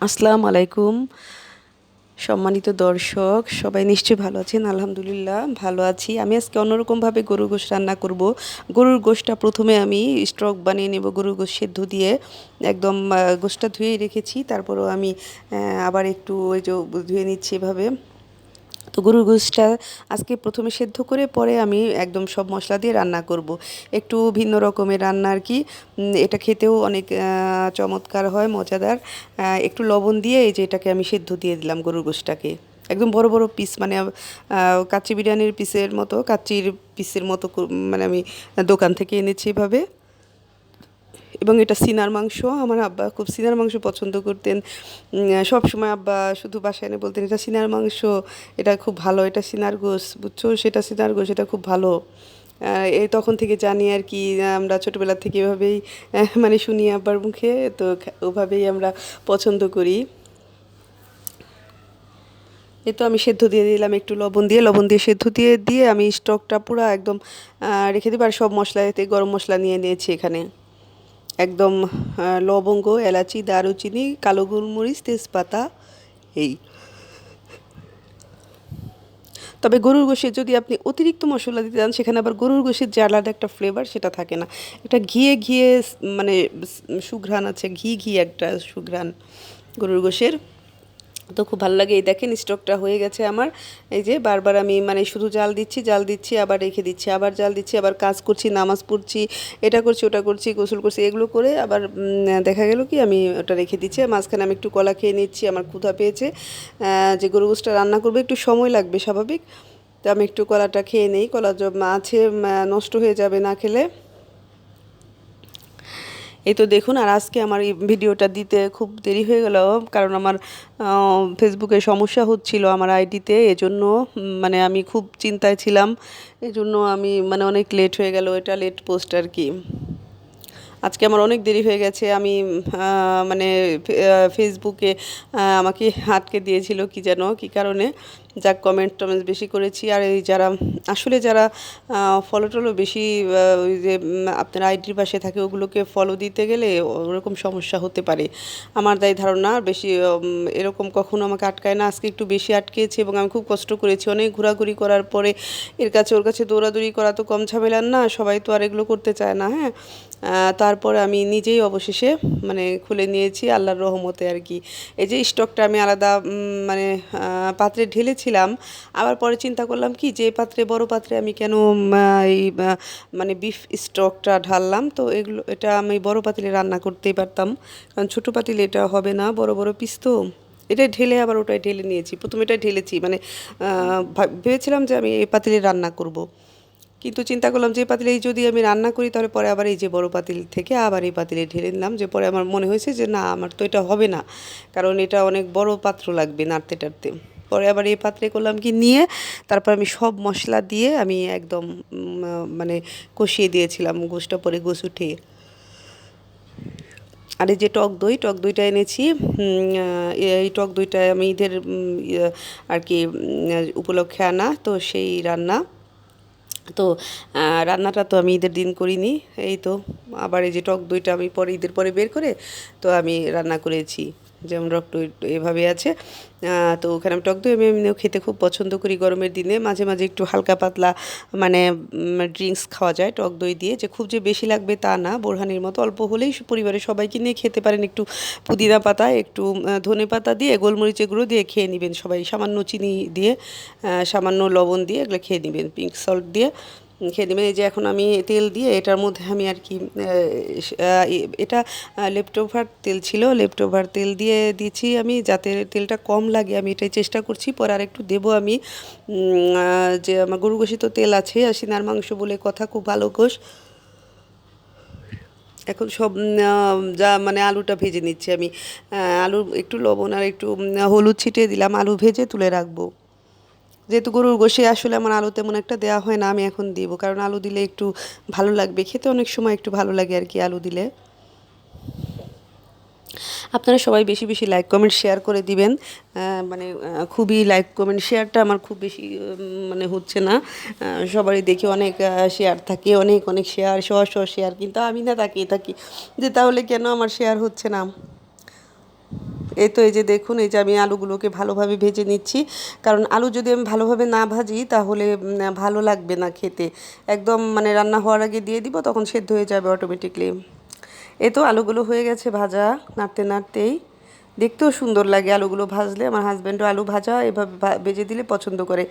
আসসালামু আলাইকুম। সম্মানিত দর্শক সবাই নিশ্চয়ই ভালো আছেন। আলহামদুলিল্লাহ ভালো আছি। আমি আজকে অন্যরকমভাবে গরুর গোশত রান্না করব। গরুর গোশতটা প্রথমে আমি স্টক বানিয়ে নেব গরুর গোশত সেদ্ধ দিয়ে। একদম গোশতটা ধুয়েই রেখেছি, তারপরেও আমি আবার একটু ওই যে ধুয়ে নিচ্ছি এভাবে। তো গরুর গোশতটা আজকে প্রথমে সেদ্ধ করে পরে আমি একদম সব মশলা দিয়ে রান্না করব। একটু ভিন্ন রকমের রান্না আর কি। এটা খেতেও অনেক চমৎকার হয়, মজাদার। একটু লবণ দিয়ে এই যে এটাকে আমি সেদ্ধ দিয়ে দিলাম গরুর গোশতটাকে। একদম বড় বড় পিস, মানে কাচ্চি বিরিয়ানির পিসের মতো, কাচ্চির পিসের মতো মানে আমি দোকান থেকে এনেছি এভাবে। এবং এটা সিনার মাংস। আমার আব্বা খুব সিনার মাংস পছন্দ করতেন। সব সময় আব্বা শুধু বাসায় এনে বলতেন, এটা সিনার মাংস, এটা খুব ভালো, এটা সিনার গোশ, বুঝছো, সেটা সিনার গোশ, এটা খুব ভালো। এই তখন থেকে জানি আর কি। আমরা ছোটোবেলা থেকে এভাবেই মানে শুনি আব্বার মুখে, তো ওভাবেই আমরা পছন্দ করি। এই তো আমি সেদ্ধ দিয়ে দিলাম একটু লবণ দিয়ে সেদ্ধ দিয়ে দিয়ে আমি স্টকটা পুরো একদম রেখে দেবো। আর সব মশলা, এতে গরম মশলা নিয়ে নিয়েছি এখানে। একদম লবঙ্গ, এলাচি, দারুচিনি, কালো গোলমরিচ, তেজপাতা, এই। তবে গরুর গোশে যদি আপনি অতিরিক্ত মশলা দিতে চান, সেখানে আবার গরুর গোশের যে আলাদা একটা ফ্লেভার সেটা থাকে না। এটা ঘিয়ে ঘিয়ে মানে সুঘ্রাণ আছে, ঘি ঘি একটা সুঘ্রাণ গরুর গোশের। তো খুব ভালো লাগে। এই দেখেন স্টকটা হয়ে গেছে আমার। এই যে বারবার আমি মানে শুধু জাল দিচ্ছি, আবার রেখে দিচ্ছি, আবার জাল দিচ্ছি, আবার কাজ করছি, নামাজ পড়ছি, এটা করছি, ওটা করছি, গোসল করছি, এগুলো করে আবার দেখা গেল কি আমি ওটা রেখে দিচ্ছি। মাঝখানে আমি একটু কলা খেয়ে নিচ্ছি, আমার ক্ষুধা পেয়েছে। যে গরু গোশতটা রান্না করবে একটু সময় লাগবে স্বাভাবিক। তো আমি একটু কলাটা খেয়ে নেই, কলা আছে, নষ্ট হয়ে যাবে না খেলে। এই তো দেখুন। আর আজকে আমার এই ভিডিওটা দিতে খুব দেরি হয়ে গেল, কারণ আমার ফেসবুকে সমস্যা হচ্ছিল আমার আইডিতে, এজন্য মানে আমি খুব চিন্তায় ছিলাম। এজন্য আমি মানে অনেক লেট হয়ে গেল, এটা লেট পোস্ট আর কি। আজকে আমার অনেক দেরি হয়ে গেছে। আমি মানে ফেসবুকে আমাকে আটকে দিয়েছিল কি যেন, কী কারণে, যাক কমেন্ট টমেন্ট বেশি করেছি। আর এই যারা আসলে যারা ফলো টলো বেশি ওই যে আপনার আইডির পাশে থাকে, ওগুলোকে ফলো দিতে গেলে ওরকম সমস্যা হতে পারে, আমার তাই ধারণা। বেশি এরকম কখনো আমাকে আটকায় না, আজকে একটু বেশি আটকেছে এবং আমি খুব কষ্ট করেছি। অনেক ঘোরাঘুরি করার পরে এর কাছে ওর কাছে দৌড়াদৌড়ি করা তো কম ঝামেলার না, সবাই তো আর এগুলো করতে চায় না। হ্যাঁ, তারপরে আমি নিজেই অবশেষে মানে খুলে নিয়েছি আল্লাহর রহমতে আর কি। এই যে স্টকটা আমি আলাদা মানে পাত্রে ঢেলেছিলাম, আবার পরে চিন্তা করলাম কি যে পাত্রে, বড় পাত্রে আমি কেন এই মানে বিফ স্টকটা ঢাললাম। তো এটা আমি বড় পাতিলে রান্না করতেই পারতাম, কারণ ছোটো পাতিলে এটা হবে না, বড় বড় পিস তো। এটাই ঢেলে আবার ওটাই ঢেলে নিয়েছি, প্রথমে এটাই ঢেলেছি, মানে ভেবেছিলাম যে আমি এই পাতিলে রান্না করব। কিন্তু চিন্তা করলাম যে পাতিলেই যদি আমি রান্না করি, তাহলে পরে আবার এই যে বড় পাতিল থেকে আবার এই পাতিলে ঢেলে নিলাম, যে পরে আমার মনে হয়েছে যে না, আমার তো এটা হবে না, কারণ এটা অনেক বড় পাত্র লাগবে নাড়তে টাড়তে। পরে আবার এই পাত্রে করলাম কি, নিয়ে তারপর আমি সব মশলা দিয়ে আমি একদম মানে কষিয়ে দিয়েছিলাম গোশটা, পরে গোশ উঠিয়ে। আর এই যে টক দইটা এনেছি, এই টক দইটা আমি ঈদের আর কি উপলক্ষে আনা, তো সেই রান্না। তো রান্নাটা তো আমি ঈদের দিন করিনি। এই তো আবার এই যে টক দইটা আমি পরে ঈদের পরে বের করে তো আমি রান্না করেছি, যেমন টক দই এভাবে আছে। তো ওখানে আমি টক দই আমি এমনিও খেতে খুব পছন্দ করি গরমের দিনে, মাঝে মাঝে একটু হালকা পাতলা মানে ড্রিঙ্কস খাওয়া যায় টক দই দিয়ে, যে খুব যে বেশি লাগবে তা না, বোরহানির মতো অল্প হলেই পরিবারের সবাইকে নিয়ে খেতে পারেন। একটু পুদিনা পাতা, একটু ধনে পাতা দিয়ে, গোলমরিচের গুঁড়ো দিয়ে খেয়ে নেবেন সবাই, সামান্য চিনি দিয়ে, সামান্য লবণ দিয়ে এগুলো খেয়ে নেবেন, পিঙ্ক সল্ট দিয়ে খেয়ে নেবেন। এই যে এখন আমি তেল দিয়ে এটার মধ্যে আমি আর কি এটা লেফটোভার তেল ছিল, লেফটোভার তেল দিয়ে দিয়েছি আমি, যাতে তেলটা কম লাগে আমি এটাই চেষ্টা করছি। পরে আর একটু দেবো আমি, যে আমার গরু গোশিত তেল আছে, আর সিনার মাংস বলে কথা, খুব ভালো গোশ। এখন সব যা মানে আলুটা ভেজে নিচ্ছি আমি। আলু একটু লবণ আর একটু হলুদ ছিটিয়ে দিলাম, আলু ভেজে তুলে রাখবো। যেহেতু গরুর গোশে আসলে আমার আলু তেমন একটা দেওয়া হয় না, আমি এখন দিব, কারণ আলু দিলে একটু ভালো লাগবে খেতে, অনেক সময় একটু ভালো লাগে আর কি আলু দিলে। আপনারা সবাই বেশি বেশি লাইক কমেন্ট শেয়ার করে দিবেন। মানে খুবই লাইক কমেন্ট শেয়ারটা আমার খুব বেশি মানে হচ্ছে না। সবারই দেখি অনেক শেয়ার থাকে, অনেক অনেক শেয়ার, শেয়ার, কিন্তু আমি না তাকিয়ে থাকি যে তাহলে কেন আমার শেয়ার হচ্ছে না। এই তো এই যে দেখুন, এই যে আমি আলুগুলোকে ভালোভাবে ভেজে নিচ্ছি, কারণ আলু যদি আমি ভালোভাবে না ভাজি তাহলে ভালো লাগবে না খেতে। একদম মানে রান্না হওয়ার আগে দিয়ে দিব, তখন সেদ্ধ হয়ে যাবে অটোমেটিকলি। এই তো আলুগুলো হয়ে গেছে ভাজা, নাড়তে নাড়তেই। দেখতেও সুন্দর লাগে আলুগুলো ভাজলে। আমার হাজব্যান্ডও আলু ভাজা এভাবে ভেজে দিলে পছন্দ করে,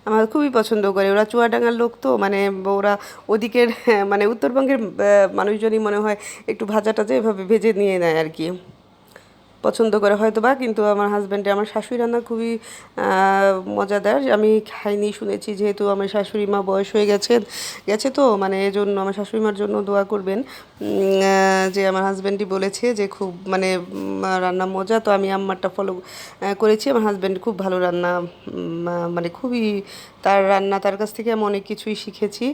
আমার খুবই পছন্দ করে। ওরা চুয়াডাঙ্গার লোক তো, মানে ওরা ওদিকের মানে উত্তরবঙ্গের মানুষজনই মনে হয় একটু ভাজা টাজা এভাবে ভেজে নিয়ে নেয় আর কি, পছন্দ করে হয়তো বা। কিন্তু আমার হাজব্যান্ডে, আমার শাশুড়ি রান্না খুবই মজাদার। আমি খাইনি, শুনেছি, যেহেতু আমার শাশুড়ি মা বয়স হয়ে গেছে তো, মানে এজন্য আমার শাশুড়ি মার জন্য দোয়া করবেন। যে আমার হাজব্যান্ডই বলেছে যে খুব মানে রান্না মজা, তো আমি আম্মারটা ফলো করেছি। আমার হাজব্যান্ড খুব ভালো রান্না, মানে খুবই, তার রান্না, তার কাছ থেকে আমি অনেক কিছুই শিখেছি।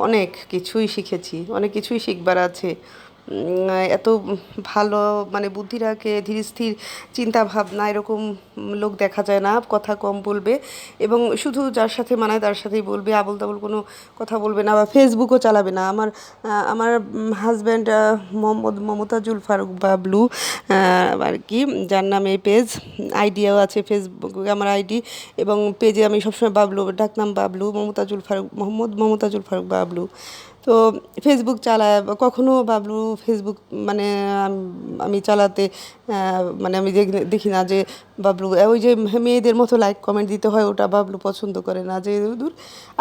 অনেক কিছুই শিখেছি, অনেক কিছুই শিখবার আছে। এত ভালো মানে বুদ্ধি রাখে, ধীর স্থির চিন্তা ভাবনা, এরকম লোক দেখা যায় না। কথা কম বলবে এবং শুধু যার সাথে মানায় তার সাথেই বলবে, আবোল তাবোল কোনো কথা বলবে না, বা ফেসবুকও চালাবে না। আমার হাজব্যান্ড মোহাম্মদ মমতাজুল ফারুক বাবলু আর কি, যার নামে পেজ, আইডিয়াও আছে ফেসবুকে আমার আইডি, এবং পেজে আমি সবসময় বাবলু, ডাকনাম বাবলু, মোহাম্মদ মমতাজুল ফারুক বাবলু। তো ফেসবুক চালায়, কখনো বাবলু ফেসবুক মানে আমি চালাতে মানে আমি দেখি না যে বাবলু ওই যে মেয়েদের মতো লাইক কমেন্ট দিতে হয়, ওটা বাবলু পছন্দ করে না, যে দূর।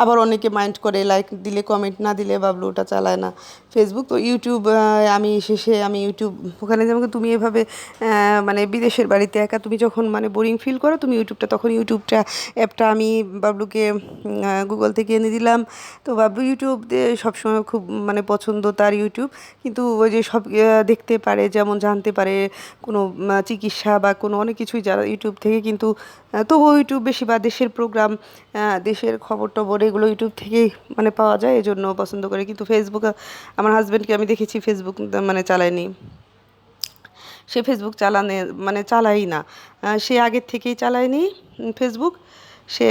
আবার অনেকে মাইন্ড করে লাইক দিলে, কমেন্ট না দিলে বাবলু ওটা চালায় না ফেসবুক। তো ইউটিউব, আমি ইউটিউব, ওখানে যেমন তুমি এভাবে মানে বিদেশের বাড়িতে একা তুমি যখন মানে বোরিং ফিল করো, তুমি ইউটিউবটা, তখন ইউটিউবটা অ্যাপটা আমি বাবলুকে গুগল থেকে এনে দিলাম। তো বাবলু ইউটিউব দিয়ে সবসময় খুব মানে পছন্দ তার ইউটিউব। কিন্তু ওই যে সব দেখতে পারে, যেমন জানতে পারে কোনো চিকিৎসা বা কোনো অনেক কিছুই যারা ইউটিউব থেকে, কিন্তু তবুও ইউটিউব বেশি, বা দেশের প্রোগ্রাম, দেশের খবর টবর, এগুলো ইউটিউব থেকেই মানে পাওয়া যায়, এই জন্য পছন্দ করে। কিন্তু ফেসবুক, আমার হাজব্যান্ডকে আমি দেখেছি ফেসবুক মানে চালায়নি, সে ফেসবুক মানে চালাই না, সে আগের থেকেই চালায়নি ফেসবুক। সে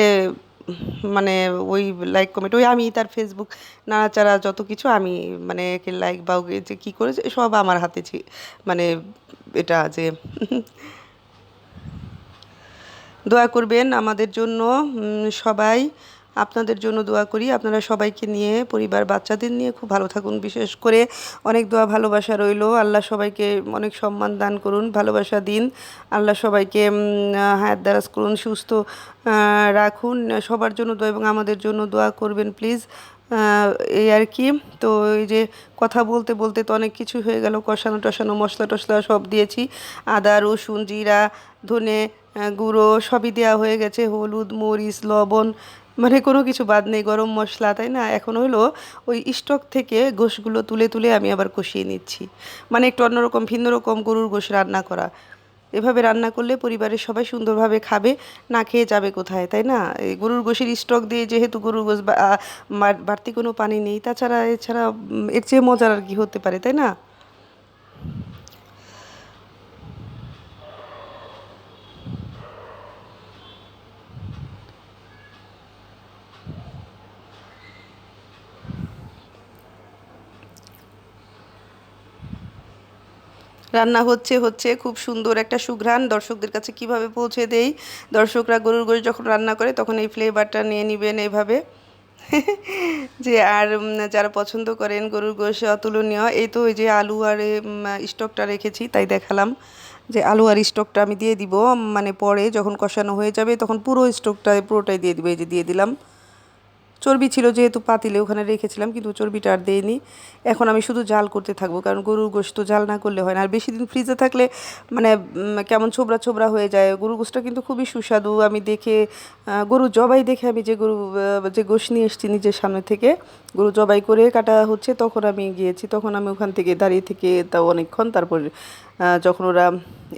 মানে ওই লাইক কমেন্ট, ওই আমি তার ফেসবুক নাড়াচাড়া যত কিছু আমি মানে একে লাইক বা ওকে যে কী করেছে সব আমার হাতে মানে এটা যে দোয়া করবেন আমাদের জন্য সবাই, আপনাদের জন্য দোয়া করি। আপনারা সবাইকে নিয়ে, পরিবার বাচ্চাদের নিয়ে খুব ভালো থাকুন। বিশেষ করে অনেক দোয়া ভালোবাসা রইলো। আল্লাহ সবাইকে অনেক সম্মান দান করুন, ভালোবাসা দিন। আল্লাহ সবাইকে হায়াত দারাজ করুন, সুস্থ রাখুন। সবার জন্য দোয়া, এবং আমাদের জন্য দোয়া করবেন প্লিজ। এই আর কি। তো এই যে কথা বলতে বলতে তো অনেক কিছু হয়ে গেল, কষানো টষানো, মশলা টশলা সব দিয়েছি, আদা রসুন জিরা ধনে গুঁড়ো সবই দেওয়া হয়ে গেছে, হলুদ মরিচ লবণ, মানে কোনো কিছু বাদ নেই, গরম মশলা, তাই না? এখন হলো ওই স্টক থেকে গোশগুলো তুলে তুলে আমি আবার কষিয়ে নিচ্ছি, মানে একটু অন্যরকম ভিন্ন রকম গরুর গোশ রান্না করা। এভাবে রান্না করলে পরিবারের সবাই সুন্দরভাবে খাবে, না খেয়ে যাবে কোথায়, তাই না? এই গরুর গোশের স্টক দিয়ে, যেহেতু গরুর গোশ বাড়তি কোনো পানি নেই, তাছাড়া এছাড়া এর চেয়ে মজার আর কি হতে পারে, তাই না? রান্না হচ্ছে হচ্ছে খুব সুন্দর একটা সুঘ্রাণ দর্শকদের কাছে কিভাবে পৌঁছে দেই। দর্শকরা গরুর গোশ যখন রান্না করে তখন এই ফ্লেভারটা নিয়ে নেবেন এইভাবে। যে আর যারা পছন্দ করেন গরুর গোশ অতুলনীয়। এই তো ওই যে আলু আর স্টকটা রেখেছি, তাই দেখালাম যে আলু আর স্টকটা আমি দিয়ে দিব, মানে পরে যখন কষানো হয়ে যাবে তখন পুরো স্টকটা পুরোটাই দিয়ে দিব। এই যে দিয়ে দিলাম। চর্বি ছিল যেহেতু পাতিলে ওখানে রেখেছিলাম, কিন্তু চর্বিটা আর দেইনি। এখন আমি শুধু জাল করতে থাকবো, কারণ গরুর গোশত জাল না করলে হয় না। আর বেশি দিন ফ্রিজে থাকলে মানে কেমন ছোবড়া ছোবড়া হয়ে যায়। গরুর গোশটা কিন্তু খুবই সুস্বাদু। আমি দেখে গরু জবাই দেখে, আমি যে গোশ নিয়ে এসেছি নিজের সামনে থেকে, গরু জবাই করে কাটা হচ্ছে, তখন আমি গিয়েছি, তখন আমি ওখান থেকে দাঁড়িয়ে থেকে তাও অনেকক্ষণ, তারপর যখন ওরা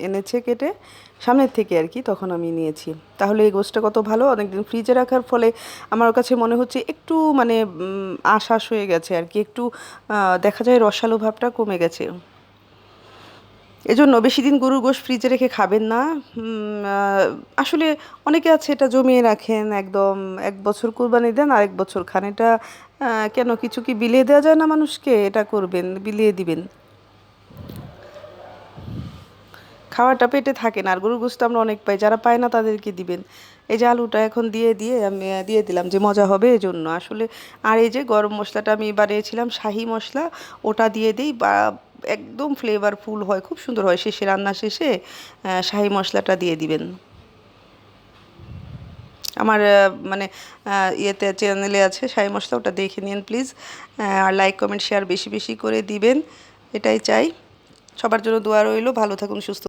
এনেছে কেটে সামনের থেকে আর কি, তখন আমি নিয়েছি। তাহলে এই গোশটা কত ভালো, অনেকদিন ফ্রিজে রাখার ফলে আমার কাছে মনে হচ্ছে একটু মানে আঁশ হয়ে গেছে আর কি, একটু দেখা যায় রসালো ভাবটা কমে গেছে। এজন্য বেশি দিন গরুর গোশ ফ্রিজে রেখে খাবেন না। আসলে অনেকে আছে এটা জমিয়ে রাখেন একদম, 1 বছর কুরবানি দেন, আরেক বছর খান। এটা কেন, কিছু কি বিলিয়ে দেওয়া যায় না মানুষকে? এটা করবেন, বিলিয়ে দিবেন। খাওয়াটা পেটে থাকে না। আর গরুর গোশত আমরা অনেক পাই, যারা পায় না তাদেরকে দিবেন। এই যে আলুটা এখন দিয়ে আমি দিয়ে দিলাম, যে মজা হবে এজন্য আসলে। আর এই যে গরম মশলাটা আমি বানিয়েছিলাম শাহি মশলা, ওটা দিয়ে দিই, বা একদম ফ্লেভারফুল হয়, খুব সুন্দর হয়। শেষে, রান্না শেষে শাহি মশলাটা দিয়ে দিবেন। আমার মানে ইয়েতে চ্যানেলে আছে শাহি মশলা, ওটা দেখে নিন প্লিজ। আর লাইক কমেন্ট শেয়ার বেশি বেশি করে দিবেন, এটাই চাই। সবার জন্য দোয়া রইলো, ভালো থাকুন, সুস্থ